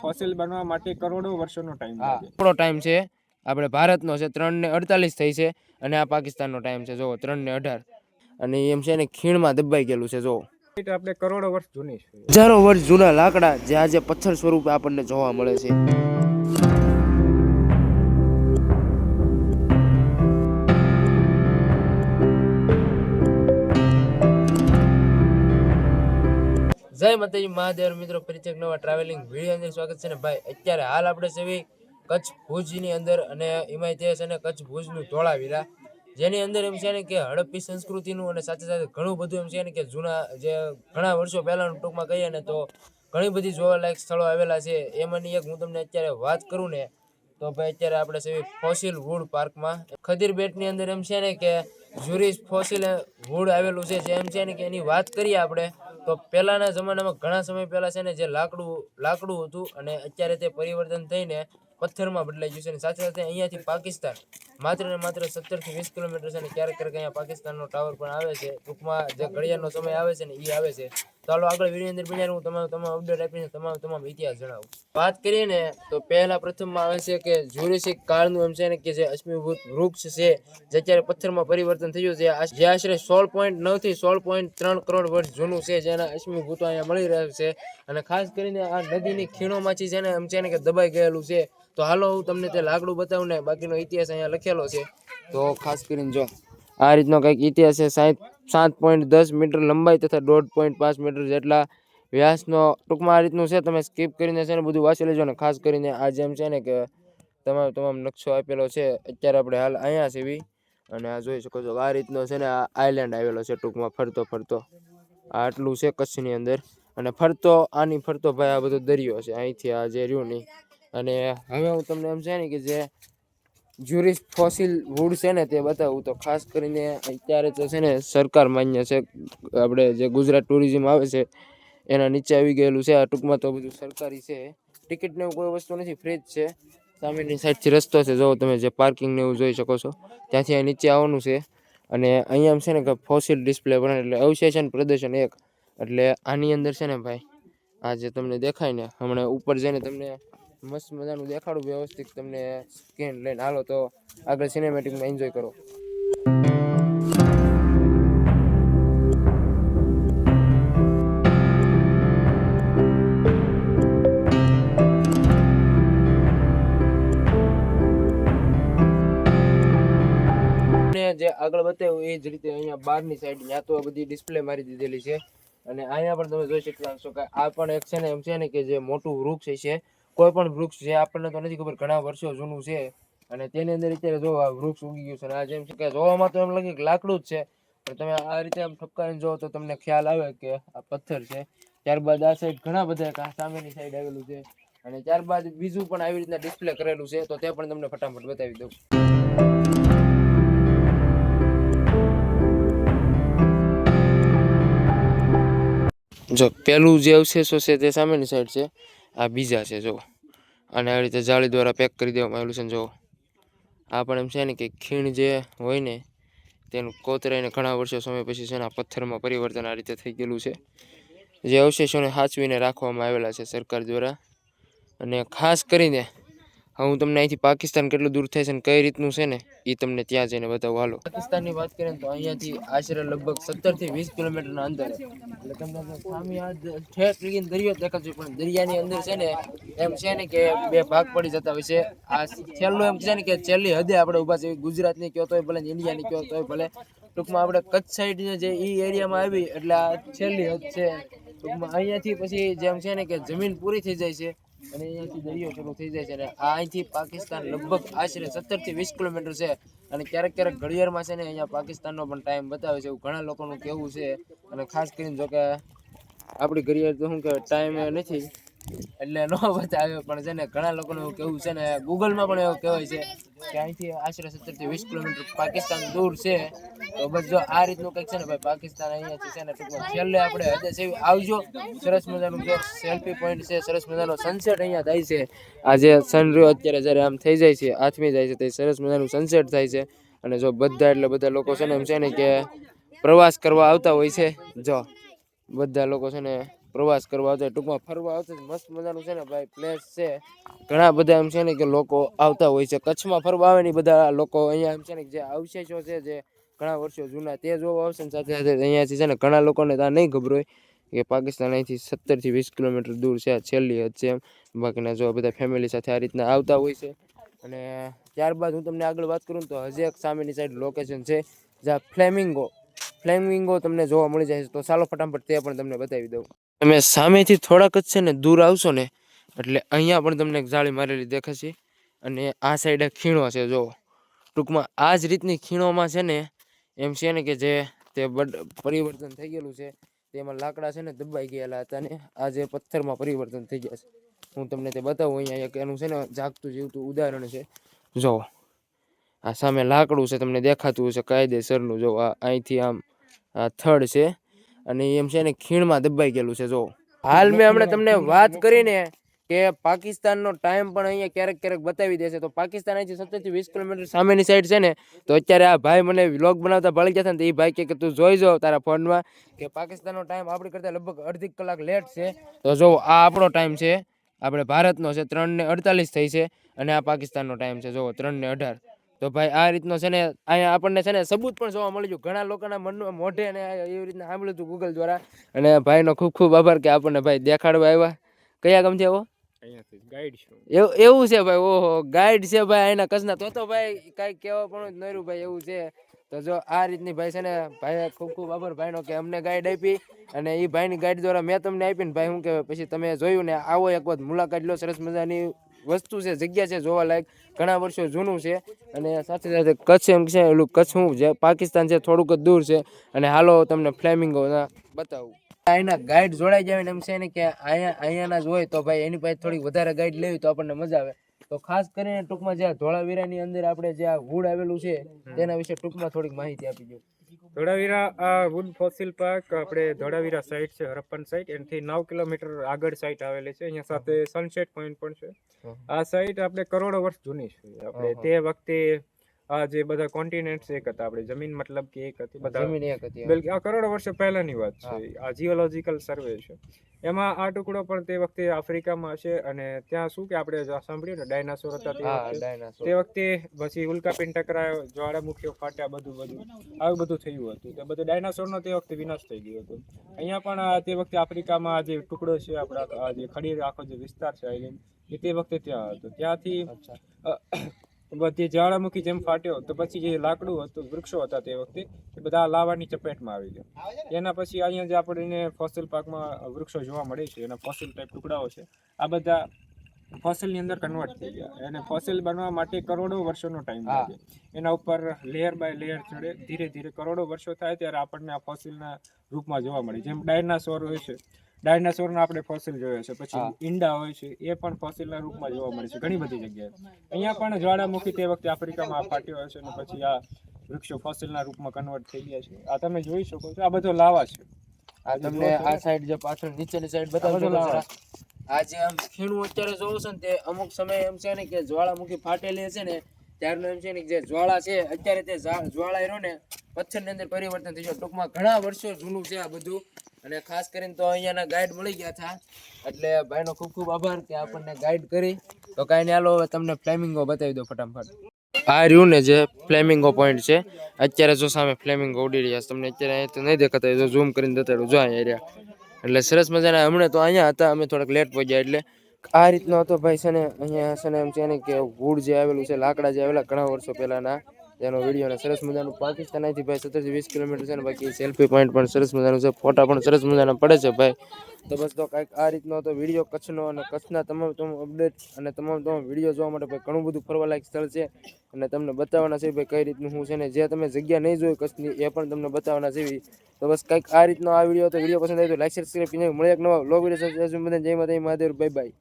Fossil બનવા માટે કરોડો વર્ષોનો ટાઈમ લાગે. થોડો ટાઈમ છે. આપણે ભારતનો છે 3:48 થઈ છે અને આ પાકિસ્તાનનો ટાઈમ છે જો 3:18 અને એમ છે ને ખીણમાં દબાઈ ગયેલું છે જો આપણે કરોડો વર્ષ જૂની છે. હજારો વર્ષ જૂના લાકડા જે આજે પથ્થર સ્વરૂપે આપણને જોવા મળે છે. જય માતાજી મહાદેવ મિત્રો, ફરીથી એક નવા ટ્રાવેલિંગ વિડીયો અંદર સ્વાગત છે ને ભાઈ. અત્યારે હાલ આપણે છે કચ્છ ભુજની અંદર અને એમાં તે છે ને કચ્છ ભુજનું ધોળાવીરા, જેની અંદર એમ છે ને કે હડપ્પી સંસ્કૃતિનું અને સાથે સાથે ઘણું બધું એમ છે ને કે જૂના જે ઘણા વર્ષો પહેલાનું ટૂંકમાં કહીએ ને તો ઘણી બધી જોવાલાયક સ્થળો આવેલા છે. એમાંની એક હું તમને અત્યારે વાત કરું ને તો ભાઈ અત્યારે આપણે છે ફોસિલ વુડ પાર્કમાં ખદીર બેટની અંદર એમ છે ને કે ઝુરિસ ફોસિલ વુડ આવેલું છે. જે એમ છે ને કે એની વાત કરીએ આપણે તો પહેલાના જમાનામાં ઘણા સમય પહેલા છે ને જે લાકડું હતું અને અત્યારે તે પરિવર્તન થઈને પથ્થરમાં બદલાઈ ગયું છે. અને સાથે સાથે અહીંયાથી પાકિસ્તાન માત્ર ને માત્ર 17 થી 20 કિલોમીટર છે. અને ક્યારેક અહીંયા પાકિસ્તાનનો ટાવર પણ આવે છે. ટૂંકમાં જે ઘડિયાળનો સમય આવે છે ને એ આવે છે. ચાલો આગળ વિડીયો અંદર બન્યા હું તમામ અપડેટ આપીને તમામ ઇતિહાસ જણાવું. વાત કરીએ ને તો પહેલા પ્રથમમાં આવે છે કે જ્યુરેસિક કાળનું એમ છે ને કે જે અશ્મિભૂત વૃક્ષ છે જે અત્યારે પથ્થરમાં પરિવર્તન થયું છે, જે આશરે 16.9 થી 16.3 કરોડ વર્ષ જૂનું છે, જેના અશ્મિભૂતો અહીંયા મળી રહ્યું છે. અને ખાસ કરીને આ નદીની ખીણોમાંથી છે ને એમ છે ને કે દબાઈ ગયેલું છે. તો હાલો હું તમને તે લાકડું બતાવું ને બાકીનો ઇતિહાસ અહીંયા લખેલો છે. તો ખાસ કરીને જો આ રીતનો કંઈક ઇતિહાસ છે. 7.10 મીટર લંબાઈ તથા 1.5 મીટર જેટલા વ્યાસનો ટૂંકમાં આ રીતનું છે. તમે સ્કીપ કરીને છે ને બધું વાંચી લેજો. ને ખાસ કરીને આ જેમ છે ને કે તમામ નકશો આપેલો છે. અત્યારે આપણે હાલ અહીંયા છે અને આ જોઈ શકો છો આ રીતનો છે ને આ આઈલેન્ડ આવેલો છે ટૂંકમાં ફરતો આટલું છે કચ્છની અંદર. અને આની ફરતો ભાઈ આ બધો દરિયો છે અહીંથી આ જે રહ્યું નહીં. અને હવે હું તમને એમ છે ને કે જે જ્યુરિસ ફોસિલ વુડ છે ને તે બતાવું. તો ખાસ કરીને અત્યારે તો છે ને સરકાર માન્ય છે, આપણે જે ગુજરાત ટુરિઝમ આવે છે એના નીચે આવી ગયેલું છે. આ ટૂંકમાં તો બધું સરકારી છે. ટિકિટને એવું કોઈ વસ્તુ નથી, ફ્રી જ છે. સામેની સાઈડથી રસ્તો છે, જો તમે જે પાર્કિંગને એવું જોઈ શકો છો ત્યાંથી આ નીચે આવવાનું છે. અને અહીંયા એમ છે ને કે ફોસિલ ડિસ્પ્લે બનાવે એટલે અવશેષન પ્રદર્શન 1 એટલે આની અંદર છે ને ભાઈ આ જે તમને દેખાય ને હમણાં ઉપર જઈને તમને મસ્ત મજાનું દેખાડું વ્યવસ્થિત તમને સ્કેન લઈને. હાલો તો આગળ સિનેમેટિકમાં એન્જોય કરો. જે આગળ બતાવ્યું એ જ રીતે અહીંયા બહારની સાઈડ ત્યાં તો બધી ડિસ્પ્લે મારી દીધેલી છે. અને અહીંયા પણ તમે જોઈ શકતા હશો કે આ પણ એક છે ને એમ છે ને કે જે મોટું વૃક્ષ છે, કોઈ પણ વૃક્ષ જે આપણને તો નથી ખબર ઘણા વર્ષો જૂનું છે અને તેની અંદર અત્યારે જો આ વૃક્ષ ઉગી ગયું છે. અને આ જેમ છે કે જોવામાં તો એમ લાગે કે લાકડું જ છે, પણ તમે આ રીતે આમ ઠપકારીને જોવો તો તમને ખ્યાલ આવે કે આ પથ્થર છે. ત્યારબાદ આ સાઈડ ઘણા બધા સામેની સાઈડ આવેલું છે. અને ત્યારબાદ બીજું પણ આવી રીતના ડિસ્પ્લે કરેલું છે. તો તે પણ તમને ફટાફટ બતાવી દઉં. જો પેલું જે અવશેષો છે તે સામેની સાઈડ છે, આ બીજા છે જો. અને આ રીતે જાળી દ્વારા પેક કરી દેવામાં આવેલું છે. જો આ પણ એમ છે ને કે ખીણ જે હોય ને તેનું કોતરાઈને ઘણા વર્ષો સમય પછી છે ને આ પથ્થરમાં પરિવર્તન આ રીતે થઈ ગયેલું છે. જે અવશેષોને સાચવીને રાખવામાં આવેલા છે સરકાર દ્વારા. અને ખાસ કરીને હું તમને અહીંથી પાકિસ્તાન કેટલું દૂર થાય છે ને કઈ રીતનું છે ને એ તમને ત્યાં જઈને બતાવું. હાલો પાકિસ્તાનની વાત કરીએ તો અહીંયાથી આશરે લગભગ 17 થી 20 કિલોમીટરના અંતરે. એટલે તમને સામે આ ઠેઠ લગીને દરિયો દેખાશે, પણ દરિયાની અંદર છે ને એમ છે ને કે બે ભાગ પડી જતા હોય છે. આ છેલ્લું એમ છે ને કે છેલ્લી હદે આપણે ઊભા છે. ગુજરાતની કયો તોય ભલે, ઇન્ડિયાની કયો તોય ભલે, ટૂંકમાં આપણે કચ્છ સાઈડ જે એ એરિયામાં આવી એટલે આ છેલ્લી હદ છે. ટૂંકમાં અહીંયાથી પછી જેમ છે ને કે જમીન પૂરી થઈ જાય છે અને અહીંયાથી દરિયો શરૂ થઈ જાય છે. અને આ અહીંથી પાકિસ્તાન લગભગ આશરે 17 થી 20 કિલોમીટર છે. અને ક્યારેક ઘડિયાળમાં છે ને અહીંયા પાકિસ્તાનનો પણ ટાઈમ બતાવે છે એવું ઘણા લોકોનું કહેવું છે. અને ખાસ કરીને જો કે આપણી ઘડિયાળ તો શું કહેવાય ટાઈમ નથી એટલે ન બતાવે, પણ છે ને ઘણા લોકોનું એવું કહેવું છે. ને ગૂગલમાં પણ એવું કહેવાય છે કે અહીંથી આશરે 17 થી 20 કિલોમીટર પાકિસ્તાન દૂર છે. તો બસ જો આ રીતનું કંઈક છે ને ભાઈ પાકિસ્તાન અહીંયાથી છે ને ટૂંકમાં છેલ્લે આપણે હદે છે. આવજો, સરસ મજાનું જો સેલ્ફી પોઈન્ટ છે, સરસ મજાનો સનસેટ અહીંયા થાય છે. આ જે સનર્યો અત્યારે જ્યારે આમ થઈ જાય છે, આથમી જાય છે, તે સરસ મજાનું સનસેટ થાય છે. અને જો બધા લોકો છે ને એમ છે ને કે પ્રવાસ કરવા આવતા હોય છે. જો બધા લોકો છે ને પ્રવાસ કરવા આવતા હોય, ટૂંકમાં ફરવા આવતા હોય. મસ્ત મજાનું છે ને ભાઈ પ્લેસ છે. ઘણા બધા એમ છે ને કે લોકો આવતા હોય છે કચ્છમાં ફરવા આવે ને બધા લોકો અહીંયા એમ છે ને જે અવશેષો છે જે ઘણા વર્ષો જૂના તે જોવા આવશે ને સાથે સાથે અહીંયાથી છે ને ઘણા લોકોને ત્યાં નહીં ખબર હોય કે પાકિસ્તાન અહીંથી 17 થી 20 કિલોમીટર દૂર છે. આ છેલ્લી હદ છે એમ. બાકીના જો બધા ફેમિલી સાથે આ રીતના આવતા હોય છે. અને ત્યારબાદ હું તમને આગળ વાત કરું તો હજી એક સામેની સાઈડ લોકેશન છે જ્યાં ફ્લેમિંગો તમને જોવા મળી જાય છે. તો ચાલો ફટાફટ તે પણ તમને બતાવી દઉં. તમે સામેથી થોડાક જ છે ને દૂર આવશો ને એટલે અહીંયા પણ તમને એક જાળી મારેલી દેખાશે. અને આ સાઈડે ખીણો છે જો. ટૂંકમાં આ જ રીતની ખીણોમાં છે ને એમ છે ને કે જે તે પરિવર્તન થઈ ગયેલું છે. તેમાં લાકડા છે ને દબાઈ ગયેલા હતા ને આ જે પથ્થરમાં પરિવર્તન થઈ ગયા છે. હું તમને તે બતાવું. અહીંયા એક એનું છે ને જાગતું જીવતું ઉદાહરણ છે. જો આ સામે લાકડું છે તમને દેખાતું હશે કાયદેસરનું. જો આ અહીંથી આમ આ થડ છે અને એમ છે ને ખીણમાં દબાઈ ગયેલું છે. જો હાલ મેં હમણાં તમને વાત કરીને કે પાકિસ્તાનનો ટાઈમ પણ અહીંયા ક્યારેક બતાવી દેશે. તો પાકિસ્તાન અહીંથી 17 થી 20 કિલોમીટર સામેની સાઈડ છે ને. તો અત્યારે આ ભાઈ મને વ્લોગ બનાવતા ભળી ગયા હતા ને તો એ ભાઈ કે તું જોઈ જો તારા ફોનમાં કે પાકિસ્તાનનો ટાઈમ આપણી કરતાં લગભગ અડધી કલાક લેટ છે. તો જો આ આપણો ટાઈમ છે, આપણે ભારતનો છે 3:48 થઈ છે અને આ પાકિસ્તાનનો ટાઈમ છે જો 3:18. તો ભાઈ આ રીતનો છે ને અહીંયા આપણને છે ને સબૂત પણ જોવા મળી ગયું. ઘણા લોકોના મનમાં મોઢે અને એવી રીતના સાંભળ્યું હતું ગૂગલ દ્વારા. અને ભાઈનો ખૂબ ખૂબ આભાર કે આપણને ભાઈ દેખાડવા આવ્યા. કયા ગામથી આવો? અહીંયાથી ગાઈડ છું. એવું છે ભાઈ. ઓહો ગાઈડ છે ભાઈ એના કચ્છના. તો ભાઈ કાંઈક કહેવા પણ જ નર્યું ભાઈ એવું છે. તો જો આ રીતની ભાઈ છે ને ભાઈ ખૂબ ખૂબ આભાર ભાઈનો કે અમને ગાઈડ આપી અને એ ભાઈની ગાઈડ દ્વારા મેં તમને આપી ને ભાઈ શું કહેવાય પછી તમે જોયું ને આવો એક વખત મુલાકાત લો. સરસ મજાની વસ્તુ છે, જગ્યા છે જોવાલાયક, ઘણા વર્ષો જૂનું છે. અને સાથે સાથે કચ્છ એમ છે એલું કચ્છ શું જે પાકિસ્તાન છે થોડુંક જ દૂર છે. અને હાલો તમને ફ્લેમિંગો બતાવું. અહીંના ગાઈડ જોડાઈ જાય ને એમ છે ને કે અહીંયાના જ હોય તો ભાઈ એની પાસે થોડીક વધારે ગાઈડ લેવી તો આપણને મજા આવે. તો ખાસ કરીને ટૂંકમાં જે ધોળાવીરાની અંદર આપણે જે આ વુડ આવેલું છે તેના વિશે ટૂંકમાં થોડીક માહિતી આપી દો. ધોળાવીરા આ વુડ ફોસિલ પાર્ક આપણે ધોળાવીરા સાઇટ છે હરપ્પન સાઇટ એનાથી 9 કિલોમીટર આગળ સાઇટ આવેલી છે. અહીંયા સાથે સનસેટ પોઈન્ટ પણ છે. આ સાઇટ આપણે કરોડો વર્ષ જૂની છે. આપણે તે વખતે આ જે બધા કોન્ટિનેન્ટ્સ એક હતા. આપણે જમીન મતલબ કે એક હતી બધા જમીન એક હતી. બલકે આ કરોડો વર્ષો પહેલાની વાત છે. આ જીઓલોજીકલ સર્વે છે. એમાં આ ટુકડો પણ તે વખતે આફ્રિકામાં છે. અને ત્યાં શું કે આપણે સાંભળ્યું ને ડાયનાસોર હતા તે વખતે પછી ઉલ્કાપિંડ ટકરાયો, જ્વાળામુખીઓ ફાટ્યા, બધું આવું બધું થયું હતું. તે બધું ડાયનાસોરનો તે વખતે વિનાશ થઈ ગયો હતો. અહીંયા પણ તે વખતે આફ્રિકામાં આ જે ટુકડો છે આપણા આ જે ખડીર આખો જે વિસ્તાર છે આઈલેન્ડ એ તે વખતે ત્યાં હતો. ત્યાંથી બધી જ્વાળામુખી જેમ ફાટ્યો તો પછી જે લાકડું હતું, વૃક્ષો હતા તે વખતે એ બધા લાવાની ચપેટમાં આવી ગયા. એના પછી અહીંયા જે આપણને ફોસિલ પાર્કમાં વૃક્ષો જોવા મળે છે એના ફોસિલ ટાઈપ ટુકડાઓ છે. આ બધા ફોસિલની અંદર કન્વર્ટ થઈ ગયા. અને ફોસિલ બનવા માટે કરોડો વર્ષોનો ટાઈમ લાગે. એના ઉપર લેયર બાય લેયર ચડે. ધીરે ધીરે કરોડો વર્ષો થાય ત્યારે આપણને આ ફોસિલના રૂપમાં જોવા મળે. જેમ ડાયનાસોર હોય છે, ડાયનાસોરના આપણે ફોસિલ જોયા છે. પછી ઈંડા હોય છે એ પણ ફોસિલના રૂપમાં જોવા મળે છે ઘણી બધી જગ્યાએ. અહીંયા પણ જ્વાળામુખી તે વખતે આફ્રિકામાં ફાટ્યો હોય છે અને પછી આ વૃક્ષો ફોસિલના રૂપમાં કન્વર્ટ થઈ ગયા છે. આ તમે જોઈ શકો છો. આ બધો લાવા છે. આ તમને આ સાઈડ જે પાછળ નીચેની સાઈડ બતાવજો. આ જે આમ ખીણું અત્યારે જોવો છો ને તે અમુક સમય એમ છે ને કે જ્વાળામુખી ફાટેલી છે ને ત્યારનો એમ છે ને જે જ્વાળા છે અત્યારે તે જ્વાળા રહ્યો ને પથ્થરની અંદર પરિવર્તન થઈ ગયું. ટૂંકમાં ઘણા વર્ષો જૂનું છે આ બધું. અને ખાસ કરીને તો અહીંયાના ગાઈડ મળી ગયા હતા એટલે ભાઈનો ખૂબ ખૂબ આભાર કે આપણને ગાઈડ કરી. તો કાંઈ નહીં હાલો હવે તમને ફ્લેમિંગો બતાવી દો ફટાફટ. આ રહ્યું ને જે ફ્લેમિંગો પોઈન્ટ છે. અત્યારે જો સામે ફ્લેમિંગો ઉડી રહ્યા છે. તમને અત્યારે અહીંયા તો નહીં દેખાતા, જો ઝૂમ કરીને બતાડું. જો અહીંયા રહ્યા એટલે સરસ મજાના. હમણાં તો અહીંયા હતા, અમે થોડાક લેટ પહોંચ્યા એટલે આ રીતનો હતો ભાઈ છે ને. અહીંયા છે ને એમ છે ને કે વુડ જે આવેલું છે, લાકડા જે આવેલા ઘણા વર્ષો પહેલાના તેનો વિડીયો. અને સરસ મજાનું પાકિસ્તાન અહીંથી ભાઈ 17 થી 20 કિલોમીટર છે ને. બાકી સેલ્ફી પોઈન્ટ પણ સરસ મજાનું છે, ફોટા પણ સરસ મજાના પડે છે ભાઈ. તો બસ તો કાંઈક આ રીતનો હતો વિડીયો કચ્છનો. અને કચ્છના તમામ અપડેટ અને તમામ વિડીયો જોવા માટે ભાઈ ઘણું બધું ફરવાલાયક સ્થળ છે. અને તમને બતાવવાના છે ભાઈ કઈ રીતનું શું છે ને. જે તમે જગ્યા નહીં જોઈ કચ્છની એ પણ તમને બતાવવાના છે. તો બસ કંઈક આ રીતનો આ વિડીયો હતો. વિડીયો પસંદ આવે તો લાઈક, શેર, સબસ્ક્રાઇબ. મળે એક નવા વ્લોગ વિડીયો. જય માતા મહાદેવ. Bye bye.